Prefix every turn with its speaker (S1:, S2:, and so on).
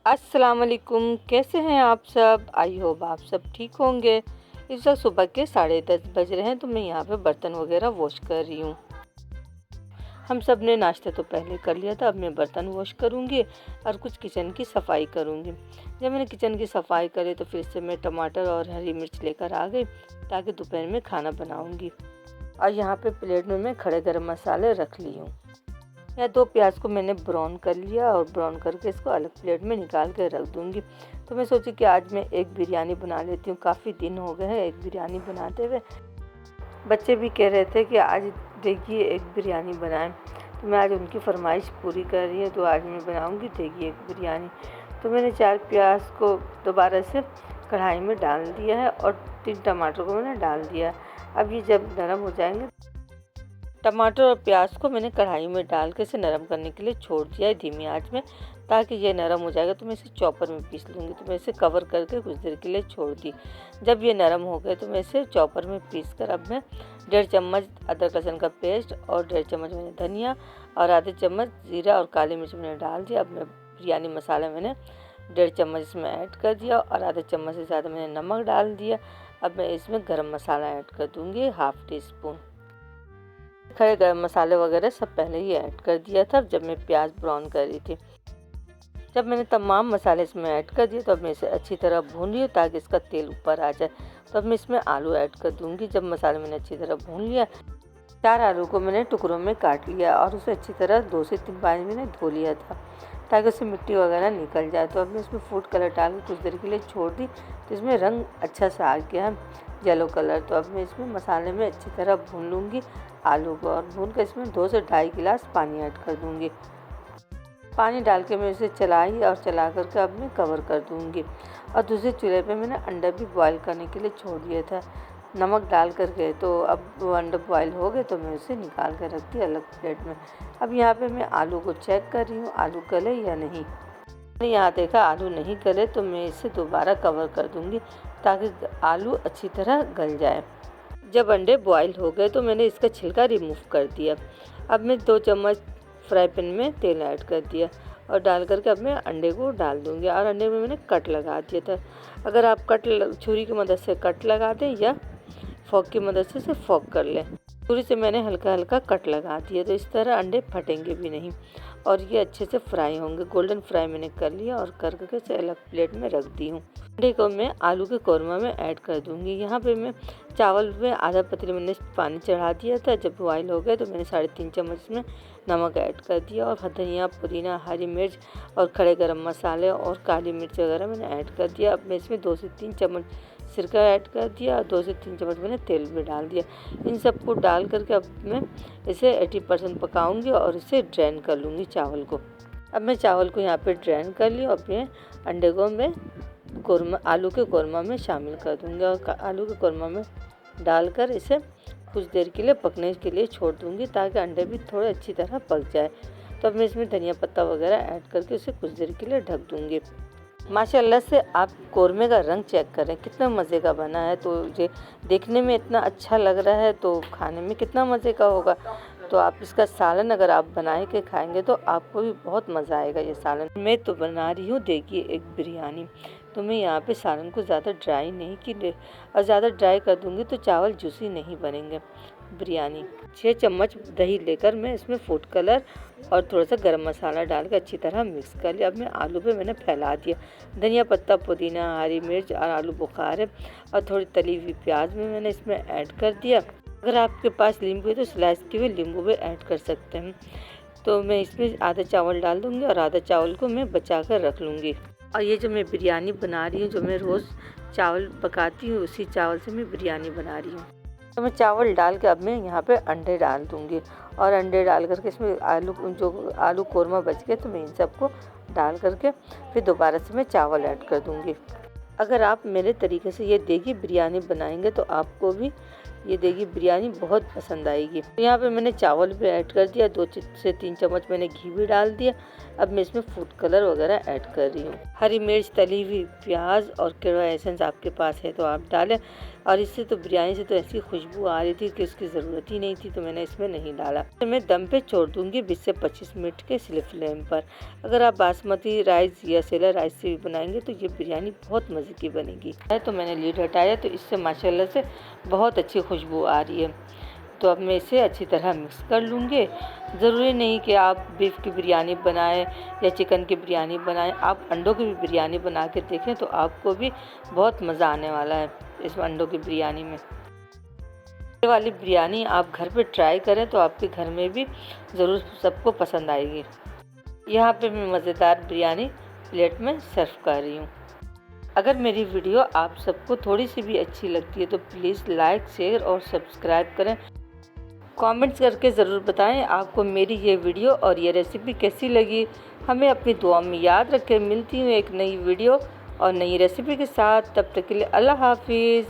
S1: अस्सलाम वालेकुम। कैसे हैं आप सब? आई होप आप सब ठीक होंगे। इस वक्त सुबह के 10:30 बज रहे हैं, तो मैं यहाँ पे बर्तन वगैरह वॉश कर रही हूँ। हम सब ने नाश्ता तो पहले कर लिया था, अब मैं बर्तन वॉश करूँगी और कुछ किचन की सफाई करूँगी। जब मैंने किचन की सफाई करी तो फिर से मैं टमाटर और हरी मिर्च लेकर आ गई ताकि दोपहर में खाना बनाऊँगी। और यहाँ पे प्लेट में मैं खड़े गरम मसाले रख ली हूँ। या 2 प्याज को मैंने ब्राउन कर लिया और ब्राउन करके इसको अलग प्लेट में निकाल के रख दूँगी। तो मैं सोची कि आज मैं एक बिरयानी बना लेती हूँ। काफ़ी दिन हो गए हैं एक बिरयानी बनाते हुए। बच्चे भी कह रहे थे कि आज देखिए एक बिरयानी बनाएं, तो मैं आज उनकी फरमाइश पूरी कर रही हूँ। तो आज मैं बनाऊँगी देखिए एक बिरयानी। तो मैंने 4 प्याज को दोबारा से कढ़ाई में डाल दिया है और 3 टमाटर को मैंने डाल दिया है। अब ये जब नरम हो जाएंगे, टमाटर और प्याज को मैंने कढ़ाई में डाल के इसे नरम करने के लिए छोड़ दिया है धीमी आंच में, ताकि ये नरम हो जाएगा तो मैं इसे चॉपर में पीस लूँगी। तो मैं इसे कवर करके कुछ देर के लिए छोड़ दी। जब ये नरम हो गए तो मैं इसे चॉपर में पीस कर अब मैं 1.5 चम्मच अदरक लहसुन का पेस्ट और 1.5 चम्मच मैंने धनिया और आधे चम्मच जीरा और काली मिर्च मैंने डाल दिया। अब मैं बिरयानी मसाला मैंने 1.5 चम्मच इसमें ऐड कर दिया और आधे चम्मच से ज़्यादा मैंने नमक डाल दिया। अब मैं इसमें गरम मसाला ऐड कर दूँगी 1/2 टीस्पून। खड़े गरम मसाले वगैरह सब पहले ही ऐड कर दिया था जब मैं प्याज ब्राउन कर रही थी। जब मैंने तमाम मसाले इसमें ऐड कर दिए तो अब मैं इसे अच्छी तरह भून रही हूँ ताकि इसका तेल ऊपर आ जाए। तो अब मैं इसमें आलू ऐड कर दूँगी। जब मसाले मैंने अच्छी तरह भून लिया, 4 आलू को मैंने टुकड़ों में काट लिया और उसे अच्छी तरह 2 से 3 पानी मैंने धो लिया था ताकि उससे मिट्टी वगैरह निकल जाए। तो अब मैं इसमें फूड कलर डाल के कुछ देर के लिए छोड़ दी, तो इसमें रंग अच्छा सा आ गया येलो कलर। तो अब मैं इसमें मसाले में अच्छी तरह भून लूँगी आलू को और भून कर इसमें 2 से 2.5 गिलास पानी ऐड कर दूँगी। पानी डाल के मैं इसे चलाई और चला करके अब मैं कवर कर दूँगी। और दूसरे चूल्हे पे मैंने अंडा भी बॉईल करने के लिए छोड़ दिया था नमक डाल करके। तो अब वो अंडा बॉईल हो गए तो मैं उसे निकाल कर रख दी अलग प्लेट में। अब यहाँ पे मैं आलू को चेक कर रही हूँ आलू गले या नहीं। मैंने यहाँ देखा आलू नहीं गले तो मैं इसे दोबारा कवर कर दूँगी ताकि आलू अच्छी तरह गल जाए। जब अंडे बॉईल हो गए तो मैंने इसका छिलका रिमूव कर दिया। अब मैं 2 चम्मच फ्राई पैन में तेल ऐड कर दिया और डाल करके अब मैं अंडे को डाल दूँगी और अंडे में मैंने कट लगा दिया था। अगर आप छुरी की मदद से कट लगा दें या फोक की मदद से इसे फोक कर लें। छुरी से मैंने हल्का हल्का कट लगा दिया, तो इस तरह अंडे फटेंगे भी नहीं और ये अच्छे से फ्राई होंगे। गोल्डन फ्राई मैंने कर लिया और करके इसे अलग प्लेट में रख दी हूँ। अंडे को मैं आलू के कौरमा में ऐड कर दूँगी। यहाँ पे मैं चावल में आधा पतीले मैंने पानी चढ़ा दिया था। जब बॉईल हो गए तो मैंने 3.5 चम्मच में नमक ऐड कर दिया और धनिया पुदीना हरी मिर्च और खड़े गरम मसाले और काली मिर्च वगैरह मैंने ऐड कर दिया। अब मैं इसमें 2 से 3 चम्मच सिरका ऐड कर दिया और 2 से 3 चम्मच मैंने तेल भी डाल दिया। इन सबको डाल करके अब मैं इसे 80% पकाऊंगी और इसे ड्रेन कर लूँगी चावल को। अब मैं चावल को यहाँ पे ड्रेन कर ली और अपने अंडे को मैं आलू के कौरमा में शामिल कर दूँगी और आलू के कौरमा में डालकर इसे कुछ देर के लिए पकने के लिए छोड़ दूँगी ताकि अंडे भी थोड़े अच्छी तरह पक जाए। तो अब मैं इसमें धनिया पत्ता वगैरह ऐड करके उसे कुछ देर के लिए ढक दूँगी। माशाल्लाह से आप कौरमे का रंग चेक करें कितना मज़े का बना है। तो ये देखने में इतना अच्छा लग रहा है तो खाने में कितना मज़े का होगा। तो आप इसका सालन अगर आप बना के खाएंगे तो आपको भी बहुत मज़ा आएगा। ये सालन मैं तो बना रही हूँ देखिए एक बिरयानी। तो मैं यहाँ पे सालन को ज़्यादा ड्राई नहीं की और ज़्यादा ड्राई कर दूँगी तो चावल जूसी नहीं बनेंगे। बिरयानी 6 चम्मच दही लेकर मैं इसमें फूड कलर और थोड़ा सा गरम मसाला डाल कर अच्छी तरह मिक्स कर लिया। अब मैं आलू पे मैंने फैला दिया। धनिया पत्ता पुदीना हरी मिर्च और आलू बुखारे और थोड़ी तली हुई प्याज में मैंने इसमें ऐड कर दिया। अगर आपके पास नींबू है तो स्लाइस किए हुए नींबू भी ऐड कर सकते हैं। तो मैं इसमें आधा चावल डाल दूँगी और आधा चावल को मैं बचा कर रख लूँगी। और ये जो मैं बिरयानी बना रही हूँ, जो मैं रोज़ चावल पकाती हूँ उसी चावल से मैं बिरयानी बना रही हूँ। तो मैं चावल डाल के अब मैं यहाँ पे अंडे डाल दूँगी और अंडे डाल करके इसमें आलू कौरमा बच गए तो मैं इन सबको डाल करके फिर दोबारा से मैं चावल ऐड कर दूँगी। अगर आप मेरे तरीके से ये देगी बिरयानी बनाएंगे तो आपको भी ये देगी बिरयानी बहुत पसंद आएगी। तो यहाँ पे मैंने चावल भी ऐड कर दिया, 2 से 3 चम्मच मैंने घी भी डाल दिया। अब मैं इसमें फूड कलर वगैरह ऐड कर रही हूँ। हरी मिर्च तली हुई प्याज और केवड़ा एसेंस आपके पास है तो आप डालें। और इससे तो बिरयानी से तो ऐसी खुशबू आ रही थी कि उसकी ज़रूरत ही नहीं थी, तो मैंने इसमें नहीं डाला। तो मैं दम पे छोड़ दूँगी 20 से 25 मिनट के स्लो फ्लेम पर। अगर आप बासमती राइस या सेला राइस से भी बनाएंगे तो ये बिरयानी बहुत मज़े की बनेगी। तो मैंने लीड हटाया, तो इससे माशाल्लाह से बहुत अच्छी खुशबू आ रही है। तो अब मैं इसे अच्छी तरह मिक्स कर लूँगी। ज़रूरी नहीं कि आप बीफ की बिरयानी बनाएं या चिकन की बिरयानी बनाएं, आप अंडों की भी बिरयानी बना के देखें तो आपको भी बहुत मज़ा आने वाला है इस अंडों की बिरयानी में। ये वाली बिरयानी आप घर पे ट्राई करें तो आपके घर में भी ज़रूर सबको पसंद आएगी। यहाँ पे मैं मज़ेदार बिरयानी प्लेट में सर्व कर रही हूँ। अगर मेरी वीडियो आप सबको थोड़ी सी भी अच्छी लगती है तो प्लीज़ लाइक, शेयर और सब्सक्राइब करें। कमेंट्स करके ज़रूर बताएं आपको मेरी ये वीडियो और ये रेसिपी कैसी लगी। हमें अपनी दुआ में याद रखें। मिलती हूँ एक नई वीडियो और नई रेसिपी के साथ। तब तक के लिए अल्लाह हाफिज़।